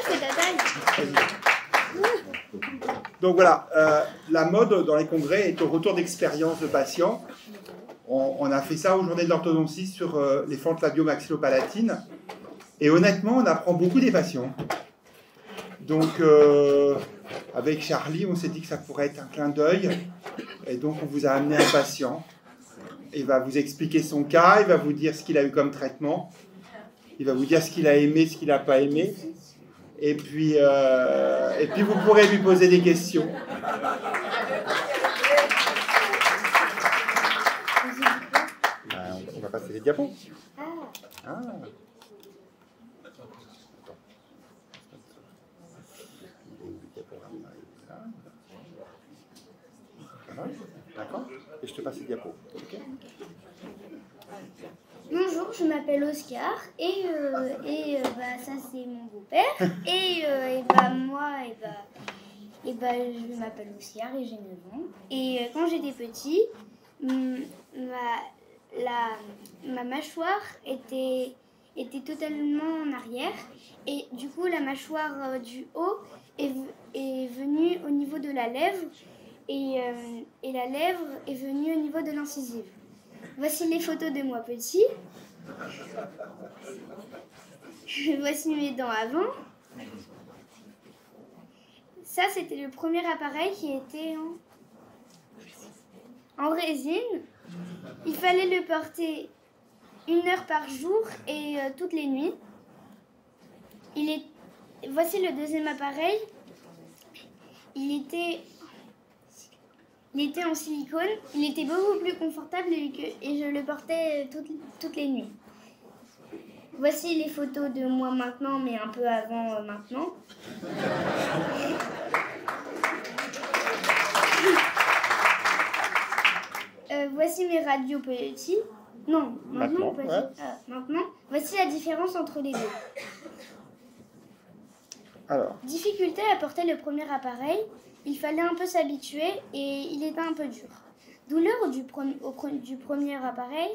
c'est ta taille. Donc voilà, la mode dans les congrès est au retour d'expérience de patients. On a fait ça aux journées de l'orthodontie sur les fentes labio-maxillopalatines. Et honnêtement, on apprend beaucoup des patients. Donc, avec Charlie, on s'est dit que ça pourrait être un clin d'œil. Et donc, on vous a amené un patient. Il va vous expliquer son cas, il va vous dire ce qu'il a eu comme traitement. Il va vous dire ce qu'il a aimé, ce qu'il n'a pas aimé. Et puis vous pourrez lui poser des questions. On va passer les diapos. Ah. D'accord. Et je te passe les diapos. Okay. Bonjour, je m'appelle Oscar et ça c'est mon beau-père et moi je m'appelle Oscar et j'ai 9 ans et quand j'étais petit ma mâchoire était totalement en arrière et du coup la mâchoire du haut est venue au niveau de la lèvre et la lèvre est venue au niveau de l'incisive. Voici les photos de moi petit. Voici mes dents avant. Ça, c'était le premier appareil qui était en résine. Il fallait le porter 1 heure par jour et toutes les nuits. Voici le deuxième appareil. Il était en silicone, il était beaucoup plus confortable et je le portais toutes les nuits. Voici les photos de moi maintenant, mais un peu avant maintenant. Voici mes radios petits. Non, maintenant. Maintenant. Voici la différence entre les deux. Alors. Difficulté à porter le premier appareil. Il fallait un peu s'habituer et il était un peu dur. Douleur du premier appareil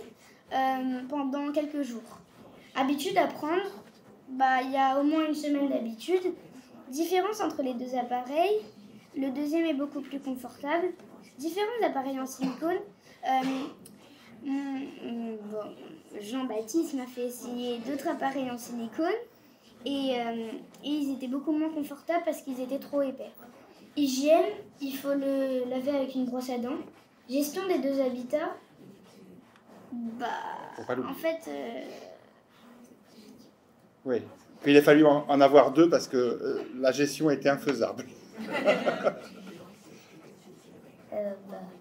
pendant quelques jours. Habitude à prendre, il y a au moins 1 semaine d'habitude. Différence entre les deux appareils. Le deuxième est beaucoup plus confortable. Différence d'appareil en silicone. Jean-Baptiste m'a fait essayer d'autres appareils en silicone et ils étaient beaucoup moins confortables parce qu'ils étaient trop épais. Hygiène, il faut le laver avec une brosse à dents. Gestion des 2 habitats. En fait... Oui. Puis il a fallu en avoir 2 parce que la gestion était infaisable.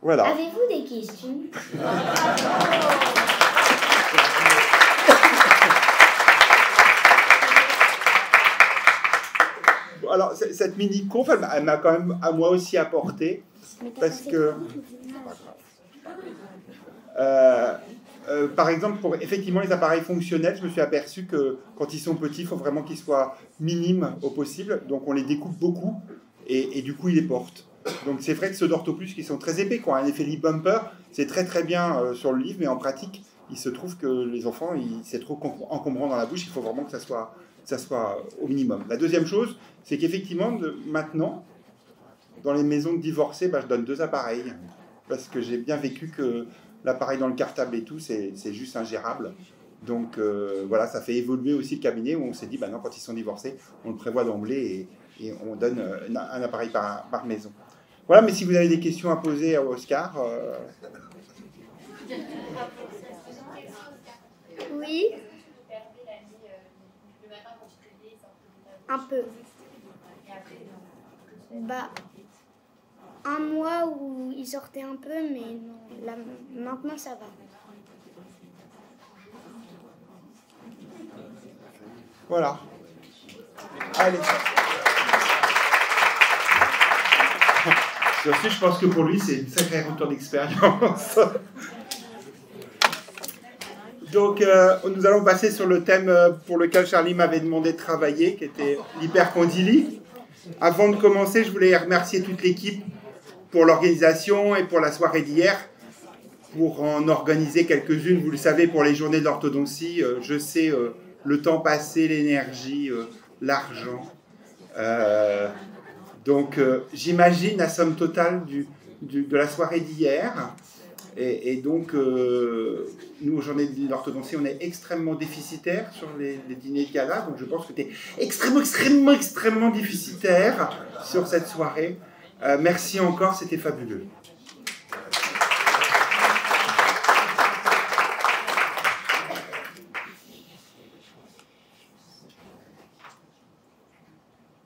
Voilà. Avez-vous des questions? Alors, cette mini-conf, elle m'a quand même à moi aussi apporté, parce que, par exemple, pour effectivement les appareils fonctionnels, je me suis aperçu que quand ils sont petits, il faut vraiment qu'ils soient minimes au possible, donc on les découpe beaucoup, et du coup, ils les portent. Donc c'est vrai que ceux d'Orthoplus qui sont très épais, qui ont un effet lip bumper, c'est très très bien sur le livre, mais en pratique, il se trouve que les enfants, c'est trop encombrant dans la bouche, il faut vraiment que ça soit au minimum. La deuxième chose, c'est qu'effectivement, maintenant, dans les maisons de divorcés, je donne 2 appareils, parce que j'ai bien vécu que l'appareil dans le cartable et tout, c'est juste ingérable. Donc voilà, ça fait évoluer aussi le cabinet, où on s'est dit, non, quand ils sont divorcés, on le prévoit d'emblée et on donne un appareil par maison. Voilà, mais si vous avez des questions à poser à Oscar... Oui. Un peu. 1 mois où il sortait un peu, mais non, là, maintenant ça va. Voilà. Allez. Je pense que pour lui, c'est une sacrée retour d'expérience. Donc, nous allons passer sur le thème pour lequel Charlie m'avait demandé de travailler, qui était l'hypercondylie. Avant de commencer, je voulais remercier toute l'équipe pour l'organisation et pour la soirée d'hier, pour en organiser quelques-unes. Vous le savez, pour les journées de l'orthodontie, je sais le temps passé, l'énergie, l'argent. Donc, j'imagine la somme totale de la soirée d'hier. Et donc, nous, aux Journées de l'orthodontie, on est extrêmement déficitaire sur les dîners de gala. Donc, je pense que tu es extrêmement déficitaire sur cette soirée. Merci encore, c'était fabuleux.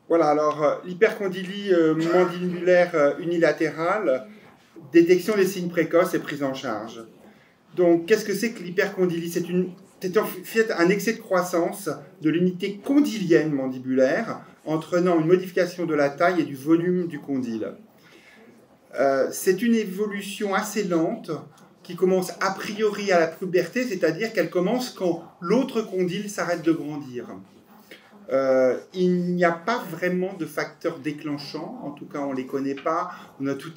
Voilà, alors, l'hypercondylie mandibulaire unilatérale, détection des signes précoces et prise en charge. Donc, qu'est-ce que c'est que l'hypercondylie? C'est en fait un excès de croissance de l'unité condylienne mandibulaire, entraînant une modification de la taille et du volume du condyle. C'est une évolution assez lente qui commence a priori à la puberté, c'est-à-dire qu'elle commence quand l'autre condyle s'arrête de grandir. Il n'y a pas vraiment de facteurs déclenchants, en tout cas on ne les connaît pas, on a tout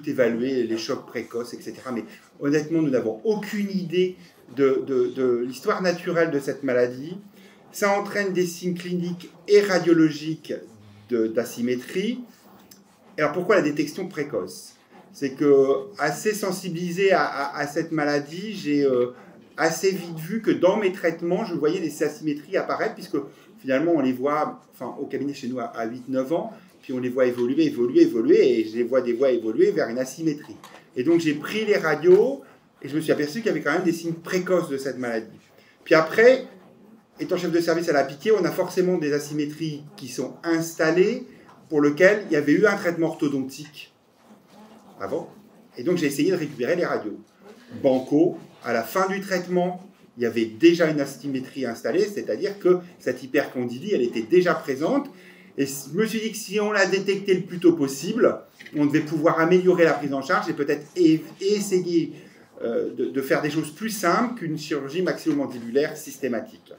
évalué, les chocs précoces, etc. Mais honnêtement, nous n'avons aucune idée de l'histoire naturelle de cette maladie. Ça entraîne des signes cliniques et radiologiques d'asymétrie. Alors pourquoi la détection précoce? C'est que, assez sensibilisé à cette maladie, j'ai assez vite vu que dans mes traitements, je voyais des asymétries apparaître, puisque finalement on les voit, enfin au cabinet chez nous à 8-9 ans, puis on les voit évoluer, et je les vois évoluer vers une asymétrie. Et donc j'ai pris les radios, et je me suis aperçu qu'il y avait quand même des signes précoces de cette maladie. Puis après, étant chef de service à la piquée, on a forcément des asymétries qui sont installées, pour lesquelles il y avait eu un traitement orthodontique avant. Et donc j'ai essayé de récupérer les radios. Banco, à la fin du traitement, il y avait déjà une asymétrie installée, c'est-à-dire que cette hypercondylie, elle était déjà présente. Et je me suis dit que si on la détectait le plus tôt possible, on devait pouvoir améliorer la prise en charge et peut-être essayer de faire des choses plus simples qu'une chirurgie maxillomandibulaire systématique.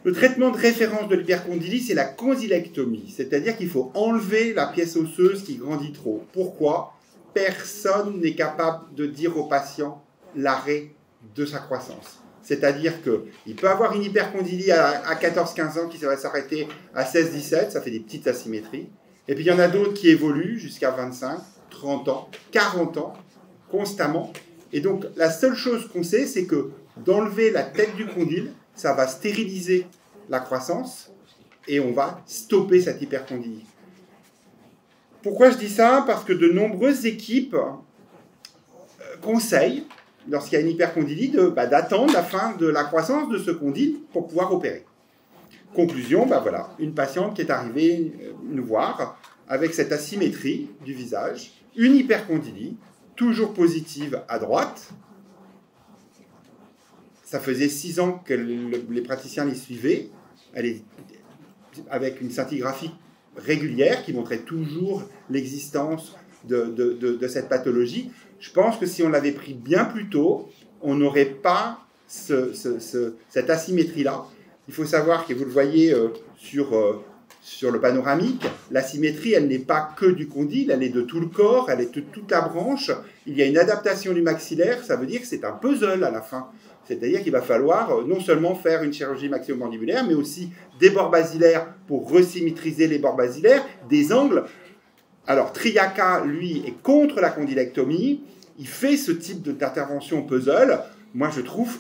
Le traitement de référence de l'hypercondylie, c'est la condylectomie, c'est-à-dire qu'il faut enlever la pièce osseuse qui grandit trop. Pourquoi? Personne n'est capable de dire au patient l'arrêt de sa croissance. C'est-à-dire qu'il peut avoir une hypercondylie à 14-15 ans qui va s'arrêter à 16-17, ça fait des petites asymétries. Et puis il y en a d'autres qui évoluent jusqu'à 25, 30 ans, 40 ans, constamment. Et donc la seule chose qu'on sait, c'est que d'enlever la tête du condyle, ça va stériliser la croissance et on va stopper cette hypercondylie. Pourquoi je dis ça? Parce que de nombreuses équipes conseillent, lorsqu'il y a une hypercondylie, d'attendre la fin de la croissance de ce condyle pour pouvoir opérer. Conclusion, voilà, une patiente qui est arrivée nous voir avec cette asymétrie du visage, une hypercondylie, toujours positive à droite. Ça faisait 6 ans que les praticiens les suivaient, avec une scintigraphie régulière qui montrait toujours l'existence de cette pathologie. Je pense que si on l'avait pris bien plus tôt, on n'aurait pas cette asymétrie-là. Il faut savoir que vous le voyez sur le panoramique, l'asymétrie, elle n'est pas que du condyle, elle est de tout le corps, elle est de toute la branche. Il y a une adaptation du maxillaire, ça veut dire que c'est un puzzle à la fin. C'est-à-dire qu'il va falloir non seulement faire une chirurgie maxillomandibulaire, mais aussi des bords basilaires pour resymétriser les bords basilaires, des angles. Alors, Triaca, lui, est contre la condylectomie. Il fait ce type d'intervention puzzle. Moi, je trouve,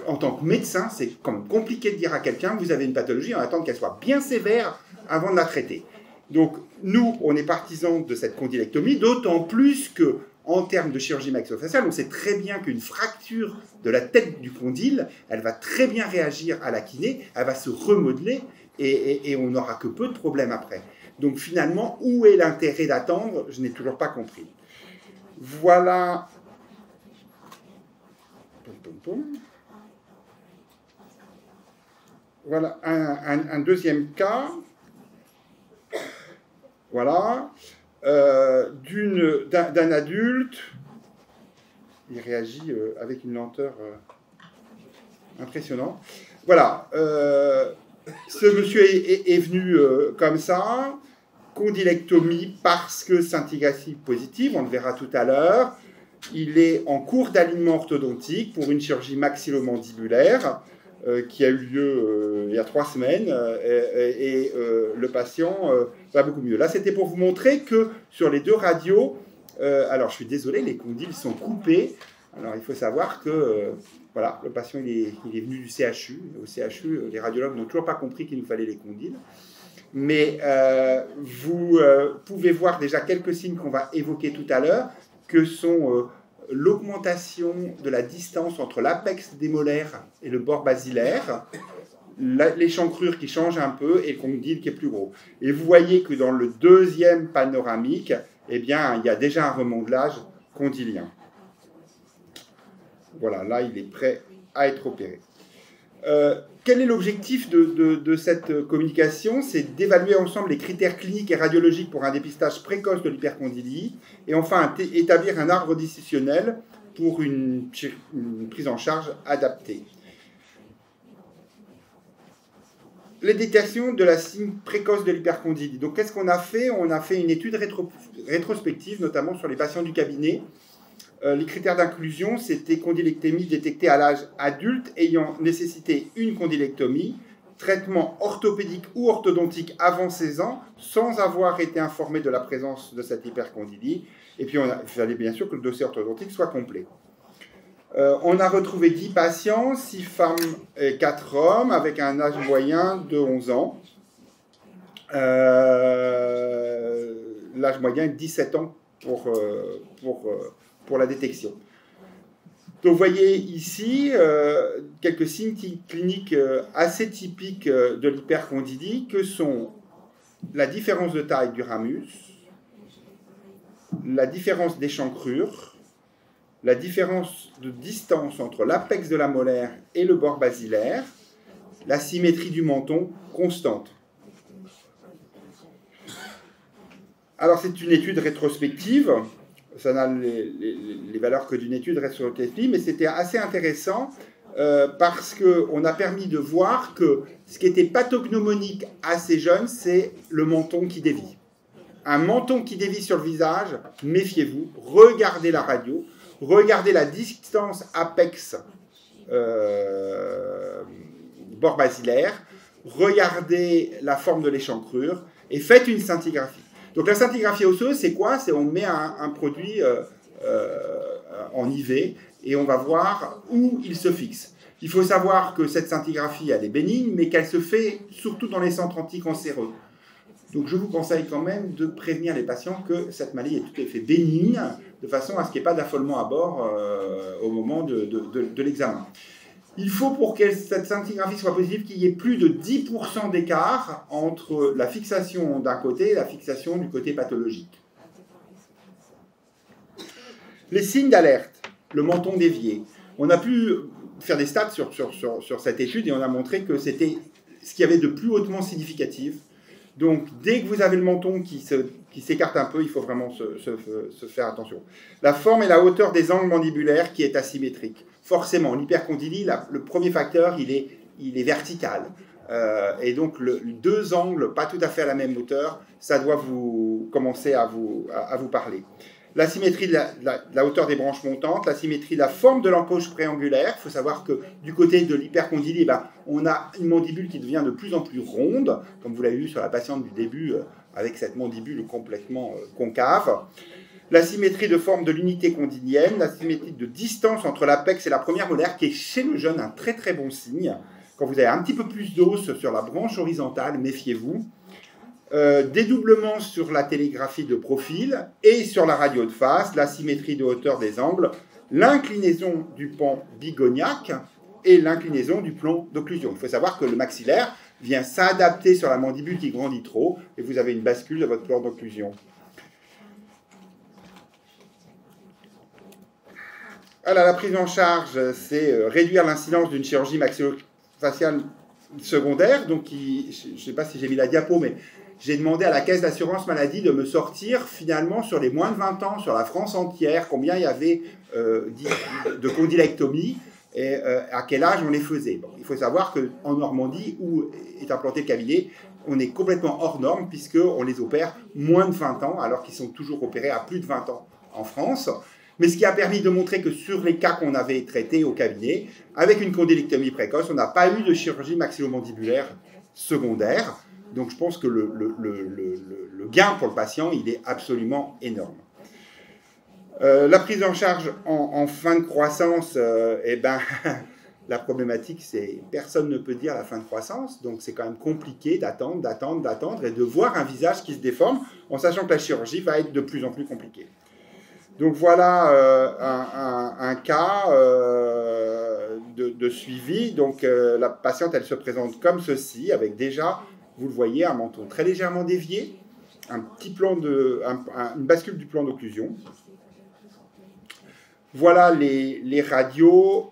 en tant que médecin, c'est comme compliqué de dire à quelqu'un, vous avez une pathologie, on attend qu'elle soit bien sévère avant de la traiter. Donc, nous, on est partisans de cette condylectomie, d'autant plus que, en termes de chirurgie maxillofaciale, on sait très bien qu'une fracture de la tête du condyle, elle va très bien réagir à la kiné, elle va se remodeler et on n'aura que peu de problèmes après. Donc finalement, où est l'intérêt d'attendre? Je n'ai toujours pas compris. Voilà. Voilà un deuxième cas. Voilà. D'un adulte. Il réagit avec une lenteur impressionnante. Voilà. Ce monsieur est venu comme ça. Condylectomie parce que scintigraphie positive, on le verra tout à l'heure. Il est en cours d'alignement orthodontique pour une chirurgie maxillomandibulaire. qui a eu lieu il y a 3 semaines, le patient va beaucoup mieux. Là, c'était pour vous montrer que sur les 2 radios, alors je suis désolé, les condyles sont coupés. Alors il faut savoir que voilà, le patient il est venu du CHU. Au CHU, les radiologues n'ont toujours pas compris qu'il nous fallait les condyles. Mais vous pouvez voir déjà quelques signes qu'on va évoquer tout à l'heure, que sont l'augmentation de la distance entre l'apex des molaires et le bord basilaire, l'échancrure qui change un peu et le condyle qui est plus gros. Et vous voyez que dans le 2e panoramique, eh bien, il y a déjà un remodelage condylien. Voilà, là, il est prêt à être opéré. Quel est l'objectif de cette communication? C'est d'évaluer ensemble les critères cliniques et radiologiques pour un dépistage précoce de l'hypercondylie et enfin établir un arbre décisionnel pour une prise en charge adaptée. Les détections de la signe précoce de l'hypercondylie. Donc qu'est-ce qu'on a fait? On a fait une étude rétrospective, notamment sur les patients du cabinet. Les critères d'inclusion, c'était condylectémie détectée à l'âge adulte ayant nécessité une condylectomie, traitement orthopédique ou orthodontique avant 16 ans, sans avoir été informé de la présence de cette hypercondylie. Et puis, il fallait bien sûr que le dossier orthodontique soit complet. On a retrouvé 10 patients, 6 femmes et 4 hommes, avec un âge moyen de 11 ans. L'âge moyen est de 17 ans pour la détection. Donc vous voyez ici quelques signes cliniques assez typiques de l'hypercondylie que sont la différence de taille du ramus, la différence d'échancrure, la différence de distance entre l'apex de la molaire et le bord basilaire, la symétrie du menton constante. Alors c'est une étude rétrospective. Ça n'a les valeurs que d'une étude rétrospective, mais c'était assez intéressant parce qu'on a permis de voir que ce qui était pathognomonique à ces jeunes, c'est le menton qui dévie. Un menton qui dévie sur le visage, méfiez-vous, regardez la radio, regardez la distance apex bord basilaire, regardez la forme de l'échancrure et faites une scintigraphie. Donc la scintigraphie osseuse, c'est quoi? C'est on met un produit en IV et on va voir où il se fixe. Il faut savoir que cette scintigraphie, elle est bénigne, mais qu'elle se fait surtout dans les centres anticancéreux. Donc je vous conseille quand même de prévenir les patients que cette maladie est tout à fait bénigne, de façon à ce qu'il n'y ait pas d'affolement à bord au moment de l'examen. Il faut, pour que cette scintigraphie soit positive, qu'il y ait plus de 10% d'écart entre la fixation d'un côté et la fixation du côté pathologique. Les signes d'alerte, le menton dévié. On a pu faire des stats sur cette étude et on a montré que c'était ce qu'il y avait de plus hautement significatif. Donc, dès que vous avez le menton qui s'écarte un peu, il faut vraiment se faire attention. La forme et la hauteur des angles mandibulaires qui est asymétrique. Forcément, l'hypercondylie, le premier facteur, il est vertical. Et donc, deux angles pas tout à fait à la même hauteur, ça doit commencer à vous parler. La symétrie de la hauteur des branches montantes, la symétrie de la forme de l'encoche préangulaire. Il faut savoir que du côté de l'hypercondylie, on a une mandibule qui devient de plus en plus ronde, comme vous l'avez vu sur la patiente du début, avec cette mandibule complètement concave. La symétrie de forme de l'unité condylienne, la symétrie de distance entre l'apex et la première molaire, qui est chez le jeune un très très bon signe. Quand vous avez un petit peu plus d'os sur la branche horizontale, méfiez-vous. Dédoublement sur la télégraphie de profil et sur la radio de face, la symétrie de hauteur des angles, l'inclinaison du pan bigoniaque et l'inclinaison du plan d'occlusion. Il faut savoir que le maxillaire vient s'adapter sur la mandibule qui grandit trop et vous avez une bascule de votre plan d'occlusion. Alors, la prise en charge, c'est réduire l'incidence d'une chirurgie maxillofaciale secondaire. Donc, je ne sais pas si j'ai mis la diapo, mais j'ai demandé à la caisse d'assurance maladie de me sortir finalement sur les moins de 20 ans, sur la France entière, combien il y avait de condylectomies et à quel âge on les faisait. Bon, il faut savoir qu'en Normandie, où est implanté le cabinet, on est complètement hors norme puisqu'on les opère moins de 20 ans, alors qu'ils sont toujours opérés à plus de 20 ans en France. mais ce qui a permis de montrer que sur les cas qu'on avait traités au cabinet, avec une condylectomie précoce, on n'a pas eu de chirurgie maxillomandibulaire secondaire. Donc je pense que le gain pour le patient, il est absolument énorme. La prise en charge en fin de croissance, eh ben, la problématique, c'est personne ne peut dire la fin de croissance, donc c'est quand même compliqué d'attendre et de voir un visage qui se déforme, en sachant que la chirurgie va être de plus en plus compliquée. Donc voilà un cas de suivi. Donc la patiente, elle se présente comme ceci, avec déjà, vous le voyez, un menton très légèrement dévié, une bascule du plan d'occlusion. Voilà les radios.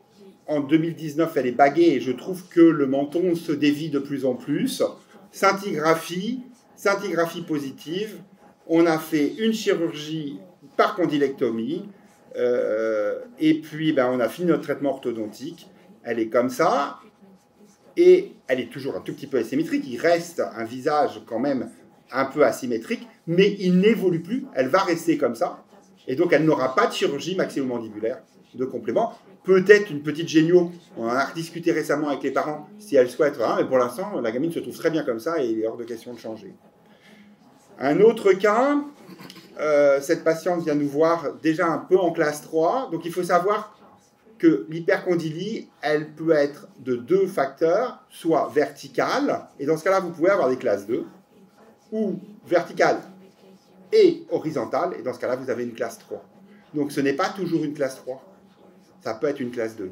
En 2019, elle est baguée et je trouve que le menton se dévie de plus en plus. Scintigraphie positive. On a fait une chirurgie par condylectomie et puis on a fini notre traitement orthodontique. Elle est comme ça et elle est toujours un tout petit peu asymétrique. Il reste un visage quand même un peu asymétrique, mais il n'évolue plus. Elle va rester comme ça et donc elle n'aura pas de chirurgie maxillomandibulaire de complément. Peut-être une petite génio, on en a rediscuté récemment avec les parents, si elle souhaite, mais pour l'instant, la gamine se trouve très bien comme ça et il est hors de question de changer. Un autre cas, cette patiente vient nous voir déjà un peu en classe 3, donc il faut savoir que l'hypercondylie, elle peut être de 2 facteurs, soit verticale, et dans ce cas-là, vous pouvez avoir des classes 2, ou verticale et horizontale, et dans ce cas-là, vous avez une classe 3. Donc ce n'est pas toujours une classe 3. Ça peut être une classe 2.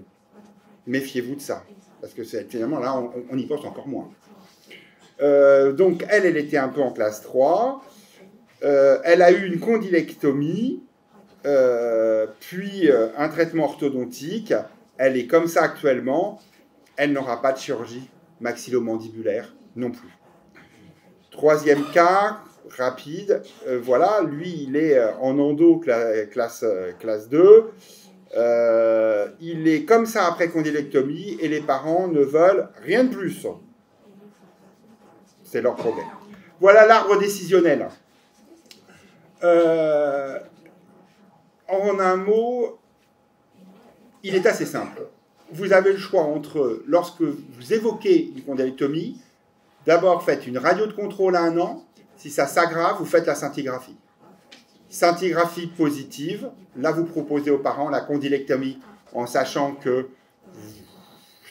Méfiez-vous de ça, parce que finalement, là, on y pense encore moins. Donc, elle était un peu en classe 3. Elle a eu une condylectomie, puis un traitement orthodontique. Elle est comme ça actuellement. Elle n'aura pas de chirurgie maxillomandibulaire non plus. Troisième cas, rapide. Voilà, lui, il est en endo classe 2. Il est comme ça après condylectomie et les parents ne veulent rien de plus. C'est leur problème. Voilà l'arbre décisionnel. En un mot, il est assez simple. Vous avez le choix entre, lorsque vous évoquez une condylectomie, d'abord faites une radio de contrôle à 1 an. Si ça s'aggrave, vous faites la scintigraphie. Scintigraphie positive, là vous proposez aux parents la condylectomie en sachant que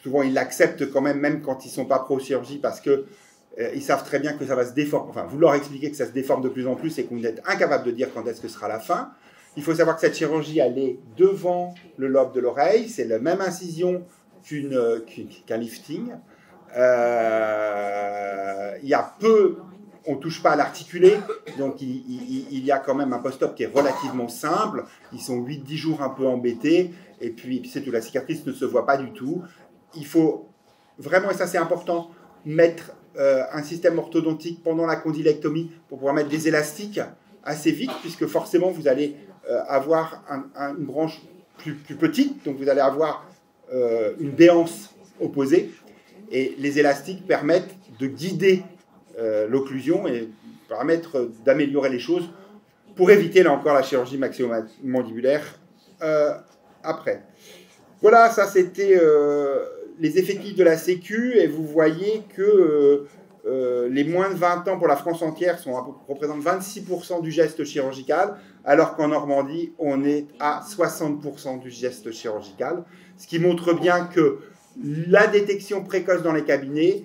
souvent ils l'acceptent quand même quand ils ne sont pas pro-chirurgie parce qu'ils savent très bien que ça va se déformer. Enfin, vous leur expliquez que ça se déforme de plus en plus et que vous êtes incapable de dire quand est-ce que sera la fin. Il faut savoir que cette chirurgie, elle est devant le lobe de l'oreille, c'est la même incision qu'un lifting. Il y a peu... On ne touche pas à l'articulé, donc il y a quand même un post-op qui est relativement simple. Ils sont 8-10 jours un peu embêtés, et puis c'est tout, la cicatrice ne se voit pas du tout. Il faut vraiment, et ça c'est important, mettre un système orthodontique pendant la condylectomie pour pouvoir mettre des élastiques assez vite, puisque forcément vous allez avoir une branche plus petite, donc vous allez avoir une béance opposée, et les élastiques permettent de guider l'occlusion et permettre d'améliorer les choses pour éviter là encore la chirurgie maxillomandibulaire après. Voilà, ça c'était les effectifs de la Sécu et vous voyez que les moins de 20 ans pour la France entière représentent 26% du geste chirurgical alors qu'en Normandie on est à 60% du geste chirurgical, ce qui montre bien que la détection précoce dans les cabinets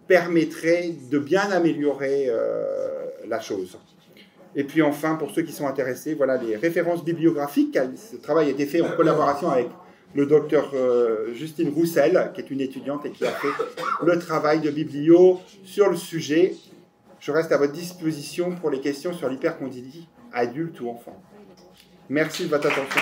permettrait de bien améliorer la chose. Et puis enfin, pour ceux qui sont intéressés, voilà les références bibliographiques. Ce travail a été fait en collaboration avec le docteur Justine Roussel, qui est une étudiante et qui a fait le travail de biblio sur le sujet. Je reste à votre disposition pour les questions sur l'hypercondylie, adulte ou enfant. Merci de votre attention.